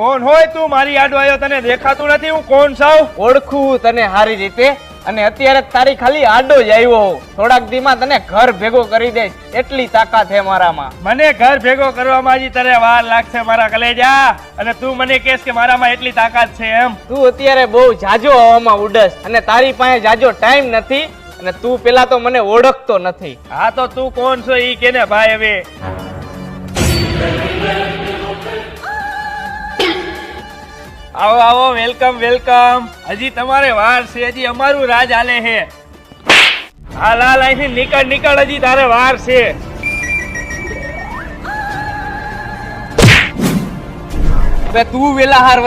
કોણ હોય તું? મારી આડો આવ્યો, તને દેખાતું નથી હું કોણ છું? ઓળખું તને સારી રીતે, અને અત્યારે તારી ખાલી આડો જ આવ્યો. થોડાક દીમાં તને ઘર ભેગો કરી દઈશ, એટલી તાકાત છે મારામાં. મને ઘર ભેગો કરવામાં હજી તારે વાર લાગશે મારા કલેજા, અને તું મને કહેશ કે મારામાં એટલી તાકાત છે એમ? તું અત્યારે બહુ જાજો હવામાં ઉડસ, અને તારી પાસે જાજો ટાઈમ નથી, અને તું પેલા તો મને ઓળખતો નથી. હા તો તું કોણ છો ઈ કેને ભાઈ? હવે આવો આવો, વેલકમ વેલકમ. હજી તમારે વાર છે, હજી અમારું રાજ હાલે છે. હાલ હાલ અહીંથી નીકળ નીકળ, હજી તારે વાર છે. હવે તું વેલા હાર